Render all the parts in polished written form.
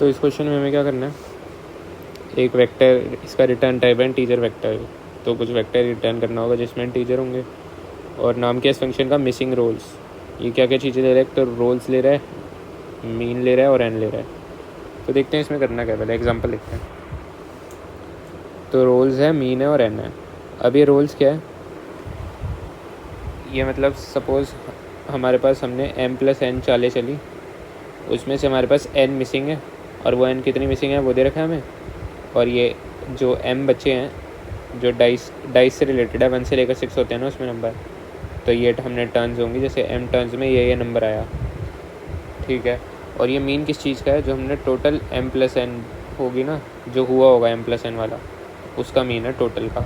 तो इस क्वेश्चन में हमें क्या करना है, एक वेक्टर, इसका रिटर्न टाइप है इंटीजर वेक्टर, तो कुछ वेक्टर रिटर्न करना होगा जिसमें इंटीजर होंगे। और नाम क्या इस फंक्शन का, मिसिंग रोल्स। ये क्या क्या चीज़ें ले रहा है, तो रोल्स ले रहा है, मीन ले रहा है और एन ले रहा है। तो देखते हैं इसमें करना क्या, पहले एग्जांपल देखते हैं। तो रोल्स है, मीन है और एन है। अब ये रोल्स क्या है, ये मतलब सपोज़ हमारे पास हमने m + n चालें चली, उसमें से हमारे पास n मिसिंग है, और वो n कितनी मिसिंग है वो दे रखा है हमें। और ये जो m बच्चे हैं जो डाइस से रिलेटेड है, 1 से लेकर 6 होते हैं ना उसमें नंबर, तो ये हमने टर्न्स होंगी, जैसे m टर्न्स में ये नंबर आया, ठीक है। और ये मीन किस चीज़ का है, जो हमने टोटल m + n होगी ना, जो हुआ होगा m + n वाला, उसका मीन है टोटल का।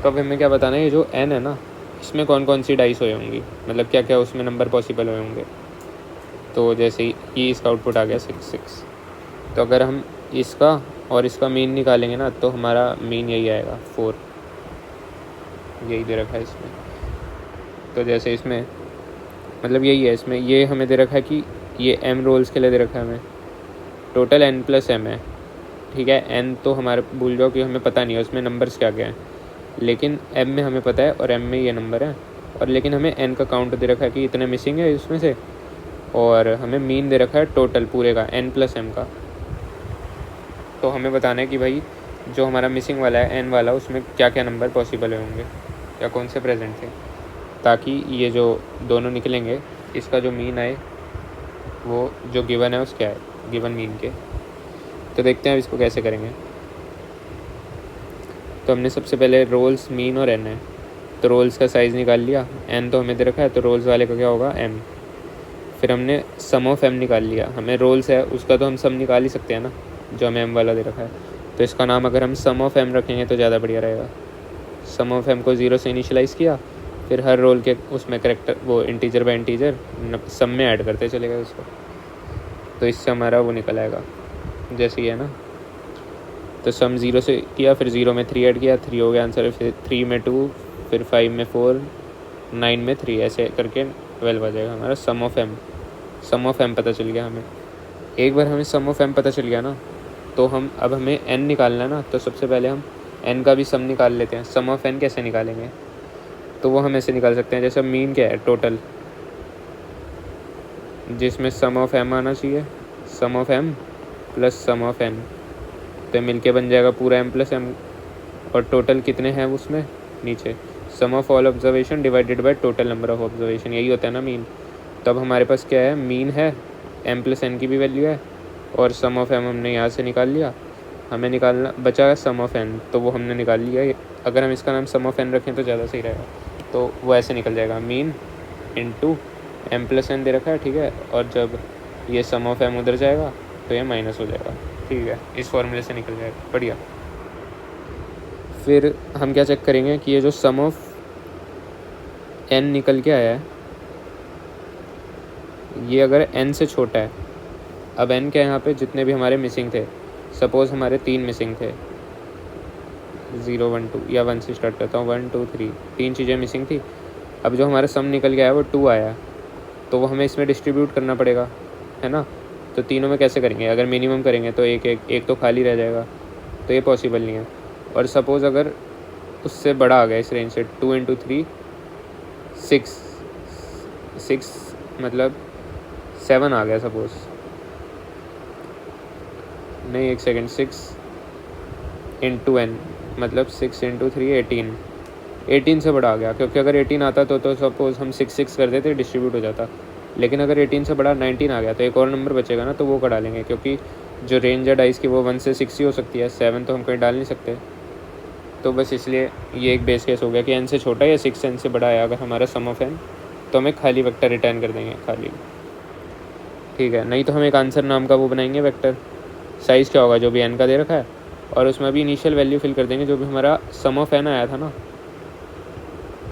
तो अब हमें क्या बताना है, ये जो n है ना, इसमें कौन कौन सी डाइस हुई होंगी, मतलब क्या क्या उसमें नंबर पॉसिबल हुए होंगे। तो जैसे ही इसका आउटपुट आ गया 6। तो अगर हम इसका और इसका मीन निकालेंगे ना, तो हमारा मीन यही आएगा 4, यही दे रखा है इसमें। तो जैसे इसमें मतलब यही है, इसमें ये हमें दे रखा है कि ये m रोल्स के लिए दे रखा है हमें, टोटल n + m है, ठीक है। n तो हमारे भूल जाओ कि हमें पता नहीं है उसमें नंबर्स क्या क्या हैं, लेकिन m में हमें पता है और m में ये नंबर है। और लेकिन हमें n का काउंट दे रखा है कि इतने मिसिंग है इसमें से, और हमें मीन दे रखा है टोटल पूरे का n + m का। तो हमें बताना है कि भाई जो हमारा मिसिंग वाला है n वाला, उसमें क्या क्या नंबर पॉसिबल होंगे या कौन से प्रेजेंट थे, ताकि ये जो दोनों निकलेंगे इसका जो मीन आए वो जो गिवन है उसके आए, गिवन मीन के। तो देखते हैं अब इसको कैसे करेंगे। तो हमने सबसे पहले रोल्स, मीन और n है, तो रोल्स का साइज़ निकाल लिया, n तो हमें दे रखा है, तो रोल्स वाले का क्या होगा m। फिर हमने सम ऑफ m निकाल लिया, हमें रोल्स है उसका तो हम सम निकाल ही सकते हैं ना, जो हमें m वाला दे रखा है। तो इसका नाम अगर हम सम ऑफ m रखेंगे तो ज़्यादा बढ़िया रहेगा। सम ऑफ m को 0 से इनिशियलाइज़ किया, फिर हर रोल के उसमें करेक्टर वो इंटीजर बाय इंटीजर सम में ऐड करते चले गए उसको, तो इससे हमारा वो निकल आएगा जैसे ही है ना। तो सम 0 से किया, फिर 0 में 3 ऐड किया, 3 हो गया आंसर, फिर 3 में 2, फिर 5 में 4, 9 में 3, ऐसे करके 12 आ जाएगा हमारा sum of m। Sum of m पता चल गया हमें। एक बार हमें सम ऑफ m पता चल गया ना, तो अब हमें n निकालना है ना, तो सबसे पहले हम n का भी सम निकाल लेते हैं। सम ऑफ n कैसे निकालेंगे, तो वो हम ऐसे निकाल सकते हैं, जैसे मीन क्या है टोटल, जिसमें सम ऑफ m आना चाहिए, sum of m + sum of n, तो मिलके बन जाएगा पूरा m + m। और टोटल कितने हैं उसमें नीचे, sum of all observation divided by total number of observation, यही होता है ना मीन। तब हमारे पास क्या है, मीन है, m + n की भी वैल्यू है, और सम ऑफ m हमने यहाँ से निकाल लिया। हमें निकालना बचा सम ऑफ n, तो वो हमने निकाल लिया। अगर हम इसका नाम सम ऑफ n रखें तो ज़्यादा सही रहेगा, तो वो ऐसे निकल जाएगा, मीन इंटू m + n दे रखा है, ठीक है। और जब ये सम ऑफ m उधर जाएगा तो ये माइनस हो जाएगा, ठीक है। इस फॉर्मूले से निकल जाएगा, बढ़िया। फिर हम क्या चेक करेंगे कि ये जो सम ऑफ n निकल के आया है, ये अगर n से छोटा है, अब n क्या है यहाँ पे, जितने भी हमारे मिसिंग थे, सपोज़ हमारे 3 मिसिंग थे, 0 1 2, या 1 से स्टार्ट करता हूँ, 1 2 3, 3 चीज़ें मिसिंग थी। अब जो हमारा सम निकल गया है वो 2 आया, तो वो हमें इसमें डिस्ट्रीब्यूट करना पड़ेगा, है ना। तो तीनों में कैसे करेंगे, अगर मिनिमम करेंगे तो एक तो खाली रह जाएगा, तो ये पॉसिबल नहीं है। और सपोज़ अगर उससे बड़ा आ गया इस रेंज से, 2 × 3 6 मतलब 7 आ गया सपोज़, नहीं एक सेकेंड, 6 × n मतलब 6 × 3 18 से बड़ा आ गया, क्योंकि अगर 18 आता तो सपोज़ हम 6 कर देते, डिस्ट्रीब्यूट हो जाता। लेकिन अगर 18 से बड़ा 19 आ गया तो एक और नंबर बचेगा ना, तो वो का डालेंगे, क्योंकि जो रेंज है डाइस की वो 1 से 6 ही हो सकती है, 7 तो हम कहीं डाल नहीं सकते। तो बस इसलिए ये एक बेस केस हो गया कि n से छोटा या 6 n से बड़ा है अगर हमारा सम ऑफ n, तो हमें खाली वेक्टर रिटर्न कर देंगे, खाली, ठीक है। नहीं तो हम एक आंसर नाम का वो बनाएंगे वेक्टर, साइज़ क्या होगा जो भी n का दे रखा है, और उसमें अभी इनिशियल वैल्यू फिल कर देंगे, जो भी हमारा सम ऑफ n आया था ना,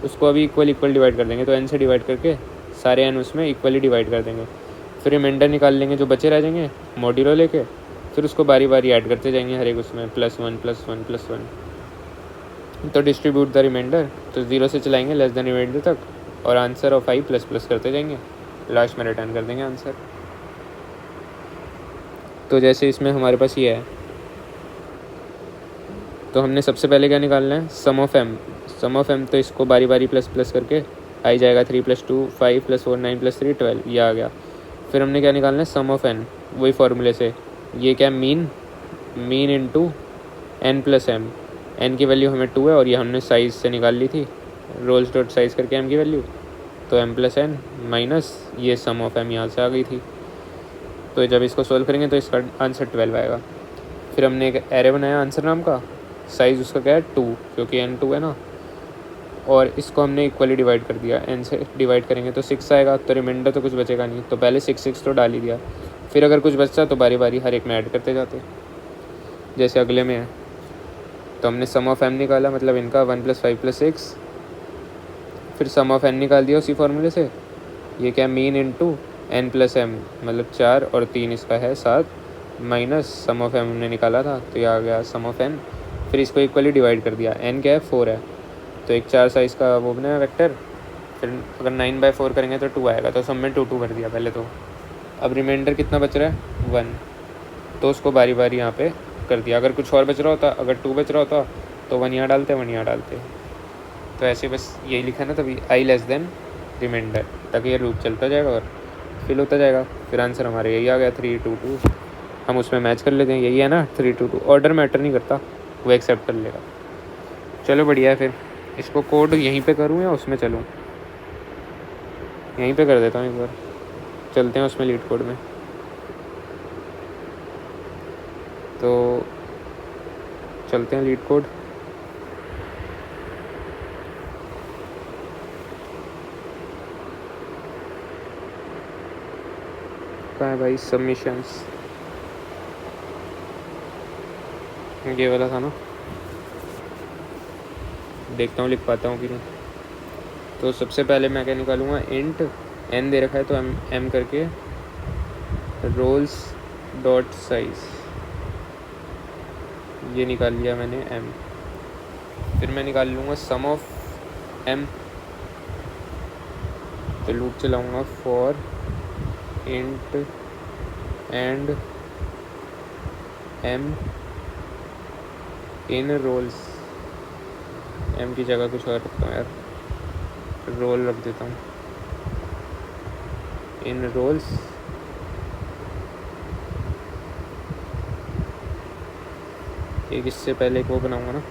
उसको अभी इक्वल डिवाइड कर देंगे। तो n से डिवाइड करके सारे n उसमें इक्वली डिवाइड कर देंगे। फिर रिमाइंडर निकाल लेंगे, जो बचे रह जाएंगे मॉड्यूलो लेके, फिर उसको बारी बारी ऐड करते जाएंगे हर एक उसमें, +1 +1 +1। तो डिस्ट्रीब्यूट द रिमाइंडर, तो 0 से चलाएंगे लेस देन रिमाइंडर तक, और आंसर ऑफ i ++ करते जाएंगे, लास्ट में रिटर्न कर देंगे आंसर। तो जैसे इसमें हमारे पास ये है, तो हमने सबसे पहले क्या निकालना है, sum of M. Sum of M तो इसको बारी बारी प्लस प्लस करके आई जाएगा 3 + 2 5 + 4 9 + 3 12, ये आ गया। फिर हमने क्या निकालना है, सम ऑफ एन, वही फार्मूले से। ये क्या, mean into N plus M. N की वैल्यू हमें 2 है और ये हमने साइज़ से निकाल ली थी, रोल्स डॉट साइज़ करके एम की वैल्यू, तो एम प्लस एन माइनस ये सम ऑफ एम यहाँ से आ गई थी। तो जब इसको सोल्व करेंगे तो इसका आंसर 12 आएगा। फिर हमने एक एरे बनाया आंसर नाम का, साइज़ उसका क्या है 2, क्योंकि एन 2 है ना, और इसको हमने इक्वली डिवाइड कर दिया। एन से डिवाइड करेंगे तो 6 आएगा, तो रिमाइंडर तो कुछ बचेगा नहीं, तो पहले 6 तो डाल ही दिया। फिर अगर कुछ बचता तो बारी बारी हर एक में ऐड करते जाते, जैसे अगले में है। तो हमने सम ऑफ एम निकाला, मतलब इनका 1 + 5 + 6। फिर सम ऑफ एन निकाल दिया उसी फार्मूले से। ये क्या, mean into N plus M, मतलब 4 और 3 इसका है 7, माइनस सम ऑफ एम हमने निकाला था, तो ये आ गया सम ऑफ एन। फिर इसको इक्वली डिवाइड कर दिया, एन क्या है 4 है, तो एक 4 साइज़ का वो बनाया वेक्टर। फिर अगर 9/4 करेंगे तो 2 आएगा, तो सब में 2 2 कर दिया पहले तो। अब रिमाइंडर कितना बच रहा है 1, तो उसको बारी बारी यहाँ पे कर दिया। अगर कुछ और बच रहा होता, अगर 2 बच रहा होता तो 1 यहाँ डालते 1 यहाँ डालते। तो ऐसे बस यही लिखा ना तभी, आई लेस देन रिमाइंडर, ताकि ये लूप चलता जाएगा और फिल होता जाएगा। फिर आंसर हमारे यही आ गया 3 2 2। हम उसमें मैच कर लेते हैं, यही है ना 3 2 2। ऑर्डर मैटर नहीं करता, वो एक्सेप्ट कर लेगा। चलो बढ़िया है। फिर इसको कोड यहीं पे करूँ या उसमें चलूँ, यहीं पे कर देता हूँ एक बार, चलते हैं उसमें लीड कोड में। तो चलते हैं लीड कोड। कहाँ है भाई, सबमिशंस, ये वाला था ना, देखता हूँ लिख पाता हूँ कि नहीं। तो सबसे पहले मैं क्या निकालूंगा, इंट एन दे रखा है तो एम करके रोल्स डॉट साइज, ये निकाल लिया मैंने एम। फिर मैं निकाल लूँगा सम ऑफ एम, तो लूप चलाऊँगा for int and M in rolls. M की जगह कुछ और रखता हूँ यार, रोल रख देता हूँ, इन रोल्स। एक इससे पहले एक वो बनाऊँगा ना,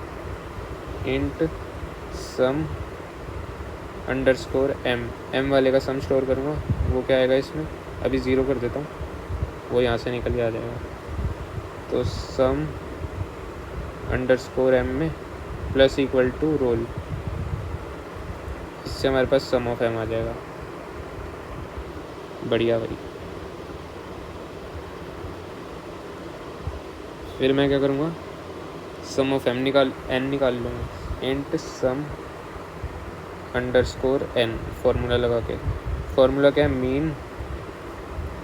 int sum underscore M, M वाले का सम स्टोर करूँगा, वो क्या आएगा इसमें, अभी 0 कर देता हूँ, वो यहाँ से निकल के आ जाएगा। तो सम अंडरस्कोर एम में प्लस इक्वल टू रोल, इससे हमारे पास सम ऑफ एम आ जाएगा। बढ़िया भाई। फिर मैं क्या करूँगा, सम ऑफ एन निकाल लूँगा, int sum underscore N, formula लगा के। फार्मूला क्या है, mean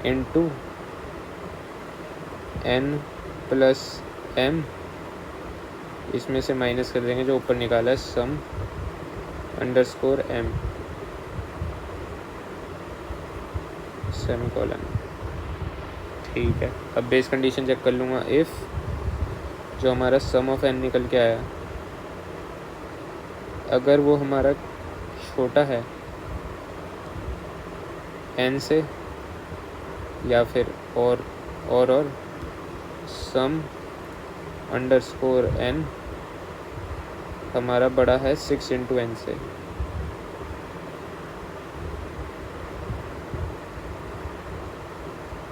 into N plus M, इसमें से माइनस कर देंगे जो ऊपर निकाला है, सम अंडरस्कोर एम सेमीकोलन। ठीक है, अब बेस कंडीशन चेक कर लूँगा, इफ़ जो हमारा सम ऑफ एन निकल के आया, अगर वो हमारा छोटा है एन से, या फिर और सम अंडरस्कोर एन हमारा बड़ा है 6 × n से,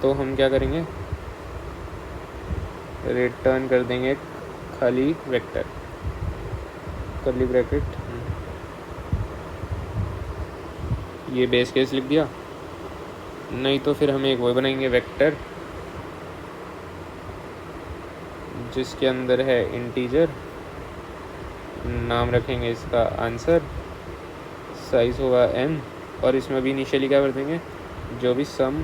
तो हम क्या करेंगे, रिटर्न कर देंगे खाली वेक्टर, कर्ली ब्रैकेट, ये बेस केस लिख दिया। नहीं तो फिर हम एक वो बनाएंगे वेक्टर जिसके अंदर है इंटीजर, नाम रखेंगे इसका आंसर, साइज़ होगा n, और इसमें भी इनिशियली क्या कर देंगे, जो भी सम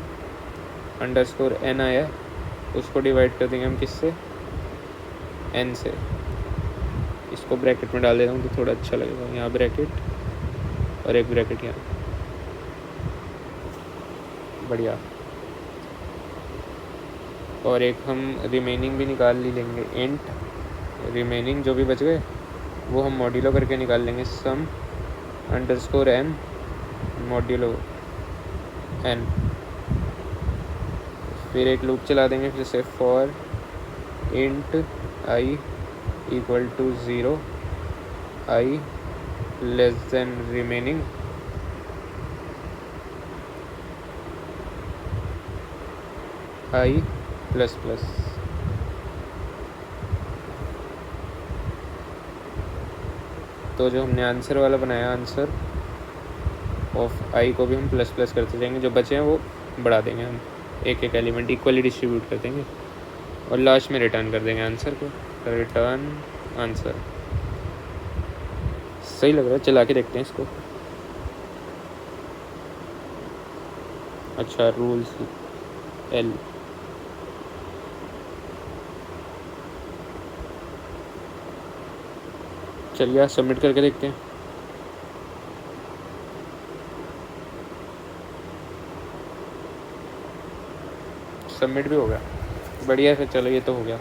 अंडरस्कोर n आया उसको डिवाइड कर देंगे हम किससे, n से। इसको ब्रैकेट में डाल देता हूँ तो थोड़ा अच्छा लगेगा, यहाँ ब्रैकेट और एक ब्रैकेट यहाँ। बढ़िया। और एक हम रिमेनिंग भी निकाल ही लेंगे। इंट रिमेनिंग जो भी बच गए वो हम मॉड्यूलो करके निकाल लेंगे। Sum underscore N modulo N. फिर एक लूप चला देंगे फिर से for int I equal to 0 I less than remaining I plus plus. तो जो हमने आंसर वाला बनाया, आंसर ऑफ आई को भी हम प्लस प्लस करते जाएंगे, जो बचे हैं वो बढ़ा देंगे हम, एक एक एलिमेंट इक्वली डिस्ट्रीब्यूट कर देंगे और लास्ट में रिटर्न कर देंगे आंसर को। Return answer. सही लग रहा है, चला के देखते हैं इसको। अच्छा रूल्स एल। चलिए सबमिट करके देखते हैं। सबमिट भी हो गया, बढ़िया है। चलो ये तो हो गया।